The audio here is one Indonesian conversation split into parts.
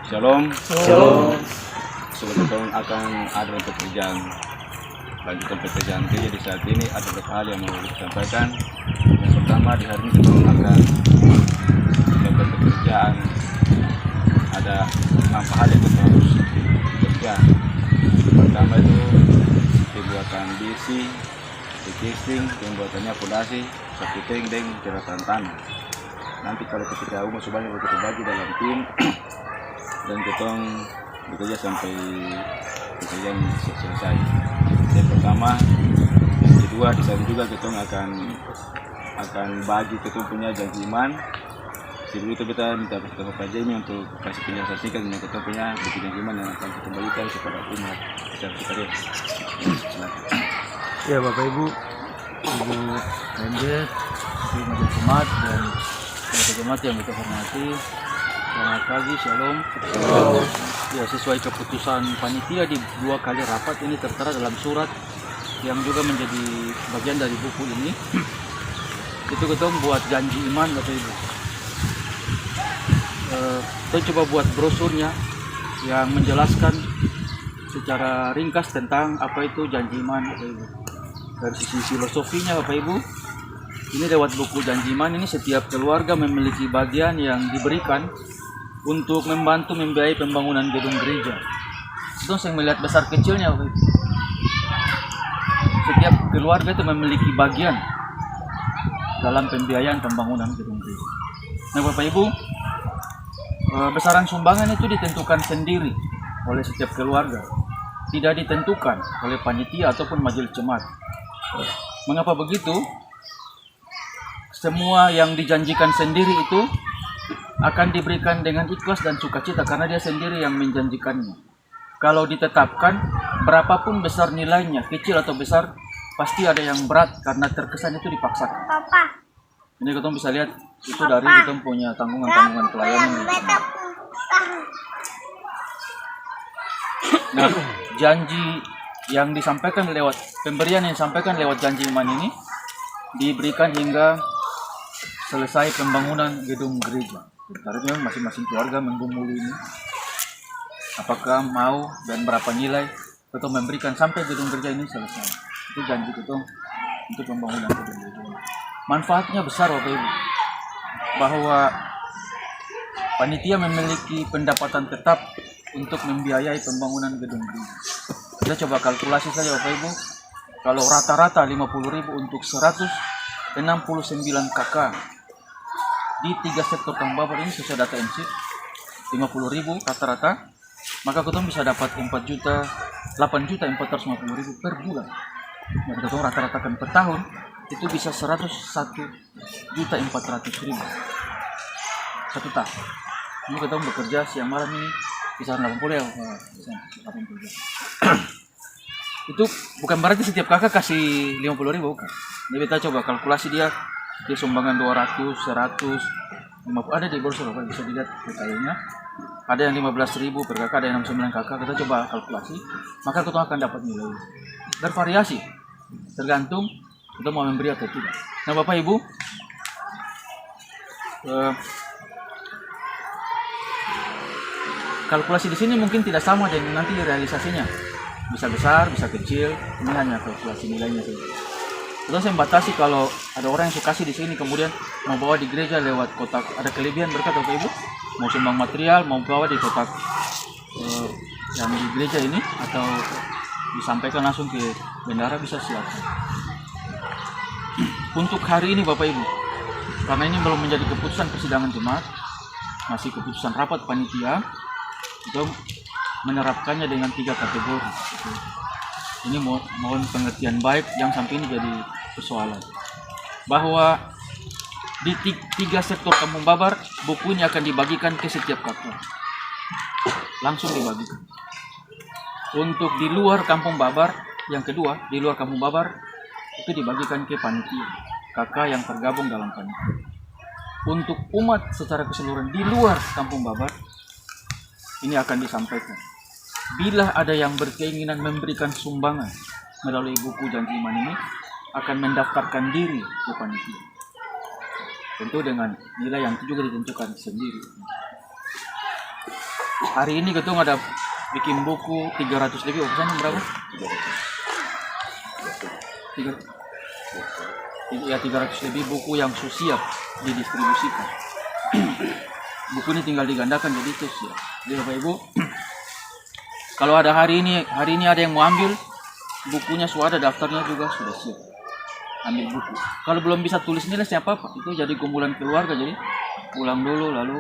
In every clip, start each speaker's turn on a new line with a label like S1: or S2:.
S1: Shalom.
S2: Shalom.
S1: Sebelum akan ada pekerjaan lanjutan pekerjaan gereja di saat ini, ada beberapa hal yang mau kita sampaikan. Yang pertama, di hari ini kita akan melakukan pekerjaan. Ada 6 hal yang kita harus kerja. Pertama itu pembuatan bisi, casing, pembuatannya fondasi, sakiting, dan keratan tanah. Nanti kalau ketika umat sebanyak kita bagi dalam tim dan kita bekerja sampai pekerjaan selesai. Yang pertama, yang kedua di sana juga kita akan bagi kita punya janji iman. Sebelum itu kita minta Bapak Jamie untuk kasih penjelasan singkat tentang kita punya bukti janji iman yang akan kita bagikan kepada umat kita lihat.
S2: Ya Bapak Ibu Rendet, Ibu Majelis Jemaat dan Bapak Jemaat yang kita hormati, selamat pagi, shalom. Ya, sesuai keputusan panitia di 2 kali rapat ini tertera dalam surat yang juga menjadi bagian dari buku ini. Itu kita buat janji iman Bapak Ibu. Kita coba buat brosurnya yang menjelaskan secara ringkas tentang apa itu janji iman Bapak Ibu. Dari sisi filosofinya Bapak Ibu, ini lewat buku janji iman ini setiap keluarga memiliki bagian yang diberikan untuk membantu membiayai pembangunan gedung gereja. Itu saya melihat besar kecilnya Bapak Ibu. Setiap keluarga itu memiliki bagian dalam pembiayaan pembangunan gedung gereja. Nah Bapak Ibu, besaran sumbangan itu ditentukan sendiri oleh setiap keluarga, tidak ditentukan oleh panitia ataupun majelis jemaat. Mengapa begitu? Semua yang dijanjikan sendiri itu akan diberikan dengan ikhlas dan sukacita karena dia sendiri yang menjanjikannya. Kalau ditetapkan, berapapun besar nilainya, kecil atau besar, pasti ada yang berat karena terkesan itu dipaksakan. Ini kita bisa lihat itu dari kita punya tanggungan pelayanan. Nah, janji yang disampaikan lewat pemberian yang disampaikan lewat janji iman ini diberikan hingga selesai pembangunan gedung gereja. Karena masing-masing keluarga menggumuli ini apakah mau dan berapa nilai kita memberikan sampai gedung gereja ini selesai. Itu janji kita untuk pembangunan gedung gereja. Manfaatnya besar Bapak Ibu, bahwa panitia memiliki pendapatan tetap untuk membiayai pembangunan gedung gereja. Kita coba kalkulasi saja Bapak Ibu, kalau rata-rata 50.000 untuk 169 KK di 3 sektor Kampung Babar ini sesuai data MC 50.000 rata-rata, maka kita bisa dapat 8.450.000 per bulan. Yang kita rata-ratakan per tahun itu bisa 101.400.000 satu tahun. Ini kita bekerja siang malam ini bisa 80 ya. Itu bukan berarti setiap kakak kasih 50.000 bukan. Jadi kita coba kalkulasi dia sumbangan 200, 100, 50, ada di brosur Bapak bisa dilihat detailnya. Ada yang 15.000 per kakak, ada yang 69 kakak. Kita coba kalkulasi, maka kita akan dapat nilai. Bervariasi, tergantung kita mau memberi atau tidak. Nah Bapak Ibu, kalkulasi di sini mungkin tidak sama dengan nanti realisasinya. Bisa besar, bisa kecil. Ini hanya kalkulasi nilainya saja. Terus saya batasi kalau ada orang yang sukasi di sini kemudian mau bawa di gereja lewat kotak, ada kelebihan berkat Bapak Ibu, mau sumbang material, mau bawa di kotak yang di gereja ini atau disampaikan langsung ke bendahara bisa silakan. Untuk hari ini Bapak Ibu, karena ini belum menjadi keputusan persidangan jemaat, masih keputusan rapat panitia, kita menerapkannya dengan 3 kategori. Ini mohon pengertian baik, yang sampai ini jadi persoalan. Bahwa di 3 sektor Kampung Babar, buku ini akan dibagikan ke setiap kakak. Langsung dibagikan. Untuk di luar Kampung Babar, yang kedua, di luar Kampung Babar, itu dibagikan ke panitia, kakak yang tergabung dalam panitia. Untuk umat secara keseluruhan di luar Kampung Babar, ini akan disampaikan. Bila ada yang berkeinginan memberikan sumbangan melalui buku janji iman ini, akan mendaftarkan diri ke panitia. Tentu dengan nilai yang juga ditentukan sendiri. hari ini ketung ada bikin buku 300 lebih, pesannya berapa? 300 lebih buku yang siap didistribusikan. Buku ini tinggal digandakan jadi itu siap. Jadi Bapak Ibu, kalau ada hari ini ada yang mau ambil bukunya, sudah ada daftarnya juga sudah siap. Ambil buku. Kalau belum bisa tulis nilai siapa apa, itu jadi kumpulan keluarga, jadi pulang dulu lalu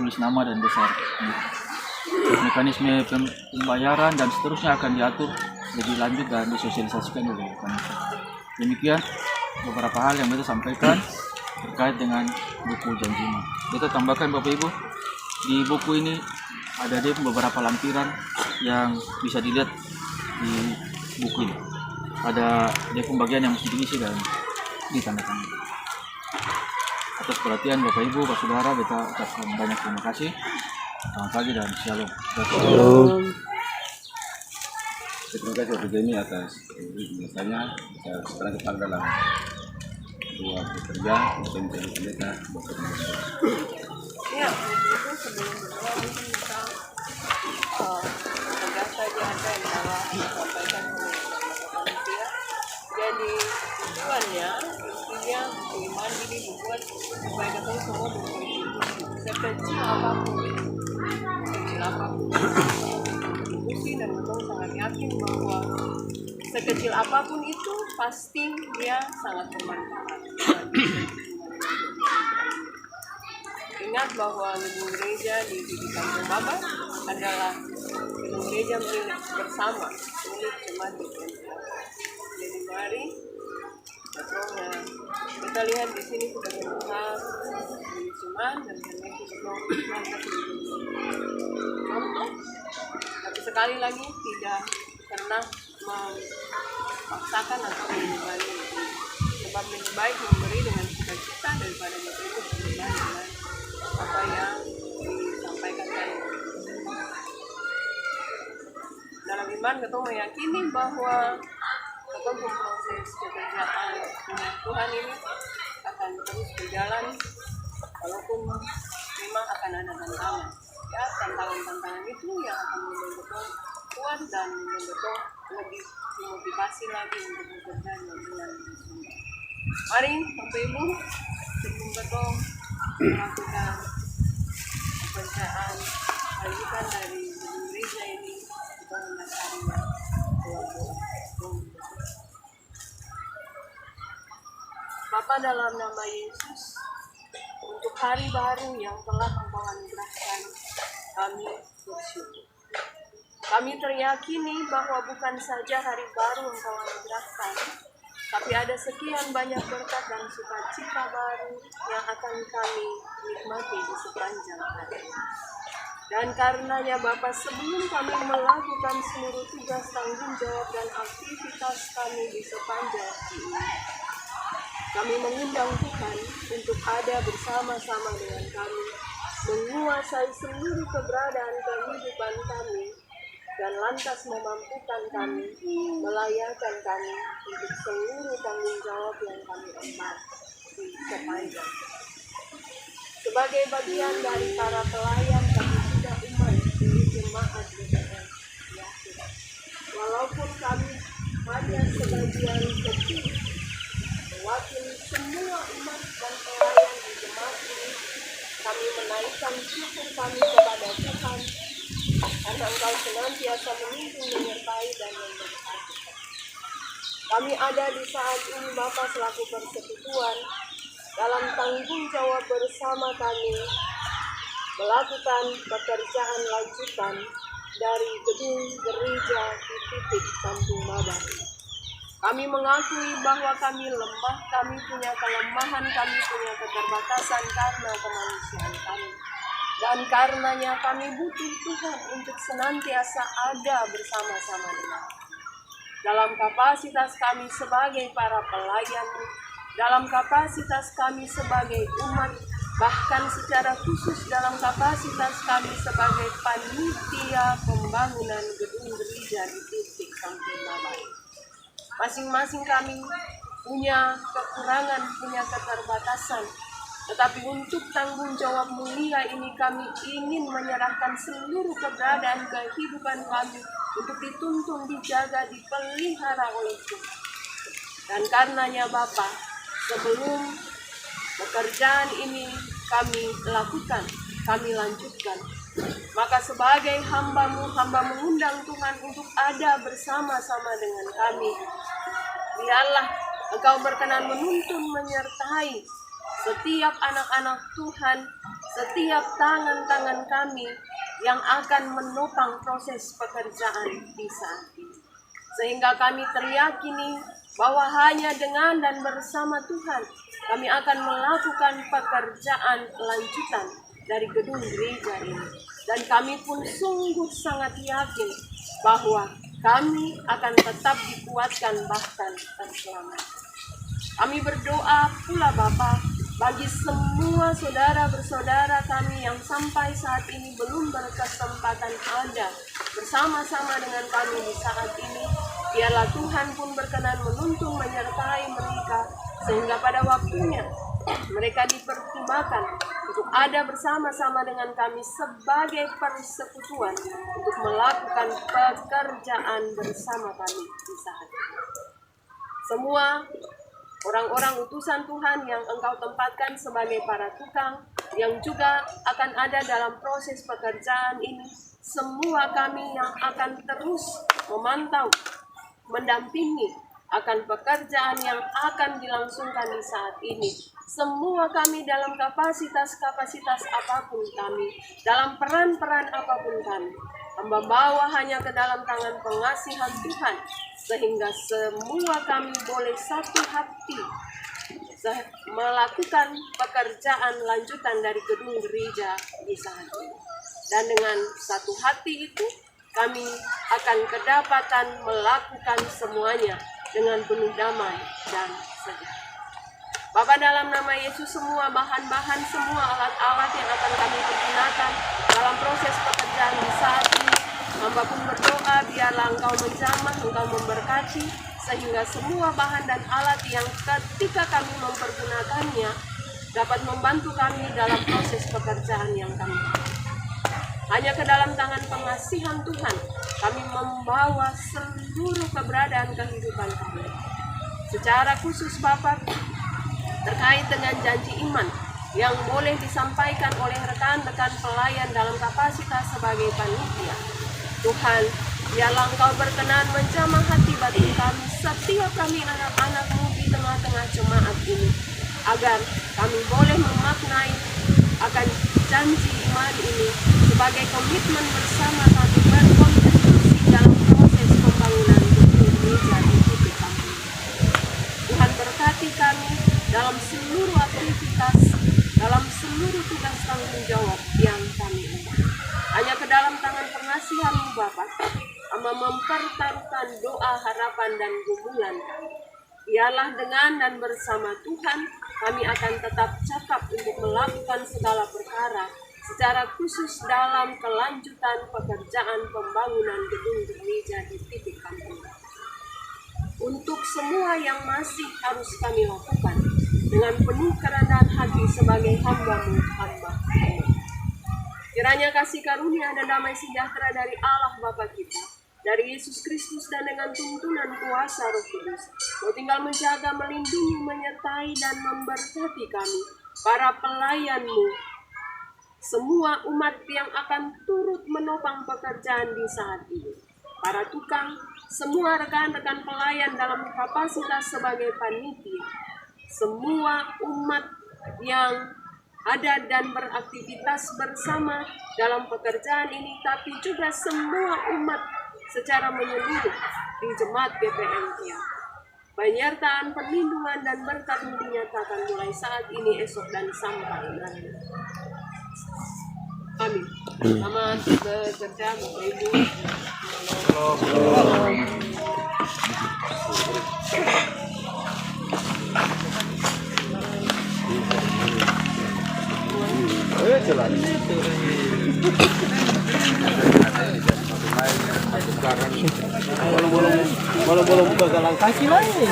S2: tulis nama dan besar. Mekanisme pembayaran dan seterusnya akan diatur lebih lanjut dan disosialisasikan oleh panitia. Demikian beberapa hal yang kita sampaikan terkait dengan buku Janjiman. Kita tambahkan Bapak Ibu, di buku ini ada beberapa lampiran yang bisa dilihat di buku ini. Ada bagian yang mesti diisi dan ditandatangani. Atas perhatian Bapak Ibu, Pak Saudara, kita ucapkan banyak terima kasih. Selamat pagi dan shalom.
S1: Terima kasih Bapak Jemi atas biasanya sekarang kita dalam dua bekerja untuk mencari pendeta Bapak Jemi.
S3: Ya, itu sebelum berdoa mungkin kita tegas saja ada yang salah disampaikan oleh manusia. Jadi tujuannya intinya iman ini dibuat supaya kita semua berkontribusi sekecil apapun, kontribusi, dan kita sangat yakin bahwa sekecil apapun itu pasti dia sangat bermanfaat. Ingat bahwa gedung gereja di Kampung Baba adalah gedung gereja milik bersama, milik jemaat di Kampung. Jadi mari, betul, kita lihat di sini sudah berusaha di jemaat dan karena itu betul contoh. Tapi sekali lagi tidak pernah memaksakan atau membebani, sebab lebih baik memberi dengan sukacita daripada memberi dengan apa yang disampaikan tadi. Dalam iman kita meyakini bahwa proses pekerjaan Tuhan ini akan terus berjalan walaupun memang akan ada tantangan. Ya, tantangan-tantangan itu yang akan membentuk kuat dan membentuk lebih dimotivasi lagi untuk bekerja dengan sungguh. Mari Bapak Ibu sebelum betul melakukan pekerjaan lanjutan dari gereja ini, kita mendasarinya doa. Bapa, dalam nama Yesus, untuk hari baru yang telah Engkau anugerahkan, kami bersyukur. Kami teryakini bahwa bukan saja hari baru Engkau anugerahkan, tapi ada sekian banyak berkat dan sukacita baru yang akan kami nikmati di sepanjang hari. Dan karenanya Bapa, sebelum kami melakukan seluruh tugas tanggung jawab dan aktivitas kami di sepanjang hari ini, kami mengundang Tuhan untuk ada bersama-sama dengan kami, menguasai seluruh keberadaan kehidupan kami, dan lantas memampukan kami, melayakkan kami untuk seluruh tanggung jawab yang kami emban di sepanjang. Sebagai bagian dari para pelayan kami tidak umat di jemaat BPM, yakin. Walaupun kami hanya sebagian kecil mewakili semua umat dan pelayan di jemaat ini, kami menaikkan syukur kami kepada Tuhan karena Engkau senantiasa memimpin, menyertai, dan memberkati. Kami ada di saat ini Bapa selaku persekutuan dalam tanggung jawab bersama kami melakukan pekerjaan lanjutan dari gedung gereja di titik Kampung Baba. Kami mengakui bahwa kami lemah, kami punya kelemahan, kami punya keterbatasan karena kemanusiaan kami. Dan karenanya kami butuh Tuhan untuk senantiasa ada bersama-sama dengan kami. Dalam kapasitas kami sebagai para pelayan, dalam kapasitas kami sebagai umat, bahkan secara khusus dalam kapasitas kami sebagai panitia pembangunan gedung gereja di titik Kampung Baba. Masing-masing kami punya kekurangan, punya keterbatasan, Tetapi untuk tanggung jawab mulia ini kami ingin menyerahkan seluruh keberadaan kehidupan kami untuk dituntun, dijaga, dipelihara oleh Tuhan. Dan karenanya Bapa, sebelum pekerjaan ini kami lakukan, kami lanjutkan, maka sebagai hamba-Mu, hamba mengundang Tuhan untuk ada bersama-sama dengan kami. Biarlah Engkau berkenan menuntun, menyertai setiap anak-anak Tuhan, setiap tangan-tangan kami yang akan menopang proses pekerjaan di saat ini. Sehingga kami teryakini bahwa hanya dengan dan bersama Tuhan kami akan melakukan pekerjaan lanjutan dari gedung gereja ini. Dan kami pun sungguh sangat yakin bahwa kami akan tetap dikuatkan bahkan terselamatkan. Kami berdoa pula Bapa bagi semua saudara bersaudara kami yang sampai saat ini belum berkesempatan ada bersama-sama dengan kami di saat ini. Biarlah Tuhan pun berkenan menuntun, menyertai mereka sehingga pada waktunya mereka dipertimbangkan untuk ada bersama-sama dengan kami sebagai persekutuan untuk melakukan pekerjaan bersama kami di saat ini. Semua orang-orang utusan Tuhan yang Engkau tempatkan sebagai para tukang yang juga akan ada dalam proses pekerjaan ini, semua kami yang akan terus memantau, mendampingi akan pekerjaan yang akan dilangsungkan di saat ini. Semua kami dalam kapasitas apapun kami, dalam peran-peran apapun kami, hamba bawa hanya ke dalam tangan pengasihan Tuhan, sehingga semua kami boleh satu hati melakukan pekerjaan lanjutan dari gedung gereja di saat ini. Dan dengan satu hati itu, kami akan kedapatan melakukan semuanya dengan penuh damai dan sejahtera. Bapa, dalam nama Yesus, semua bahan-bahan, semua alat-alat yang akan kami pergunakan dalam proses pekerjaan di saat ini, hamba pun berdoa biarlah Engkau menjamah, Engkau memberkati, sehingga semua bahan dan alat yang ketika kami mempergunakannya dapat membantu kami dalam proses pekerjaan yang kami lakukan. Hanya ke dalam tangan pengasihan Tuhan kami membawa seluruh keberadaan kehidupan kami. Secara khusus Bapa, terkait dengan janji iman yang boleh disampaikan oleh rekan-rekan pelayan dalam kapasitas sebagai panitia. Tuhan, biarlah Engkau berkenan menjamah hati batin kami, setiap kami anak-anak-Mu di tengah-tengah jemaat ini, agar kami boleh memaknai akan janji iman ini sebagai komitmen bersama kami berkontribusi dalam proses pembangunan gedung gereja di titik kami. Tuhan berkati kami dalam seluruh aktivitas, dalam seluruh tugas tanggung jawab yang kami emban. Hanya ke dalam tangan pengasihan-Mu Bapa, hamba mempertaruhkan doa, harapan, dan gumulan kami. Biarlah dengan dan bersama Tuhan, kami akan tetap cakap untuk melakukan segala perkara, secara khusus dalam kelanjutan pekerjaan pembangunan gedung gereja di titik kampung. Untuk semua yang masih harus kami lakukan, dengan penuh kerendahan hati sebagai hamba-Mu, hamba. Kiranya kasih karunia dan damai sejahtera dari Allah Bapa kita, dari Yesus Kristus, dan dengan tuntunan kuasa Roh Kudus, Kau tinggal menjaga, melindungi, menyertai, dan memberkati kami, para pelayan-Mu, semua umat yang akan turut menopang pekerjaan di saat ini, para tukang, semua rekan-rekan pelayan dalam kapasitas sebagai panitia, semua umat yang ada dan beraktivitas bersama dalam pekerjaan ini, tapi juga semua umat secara menyeluruh di jemaat GPM Tiap. Penyertaan, perlindungan, dan berkat-Mu dinyatakan mulai saat ini, esok, dan sampai nanti. Amin. Selamat bekerja, Bapak Ibu.
S4: Bolong buka galang kaki lagi.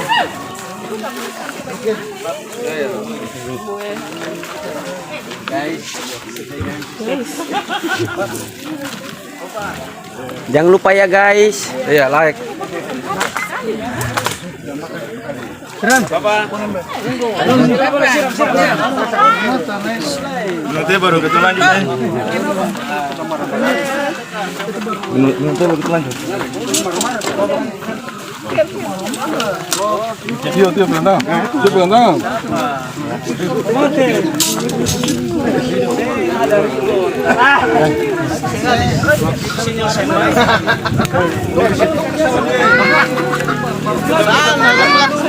S4: Jangan lupa ya guys. Iya, like.
S1: Nanti baru kita lanjut. Nanti baru kita lanjut. Dia pegang tangan. Dia pegang tangan.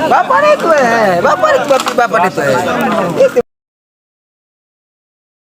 S4: Bapak itu bapak itu.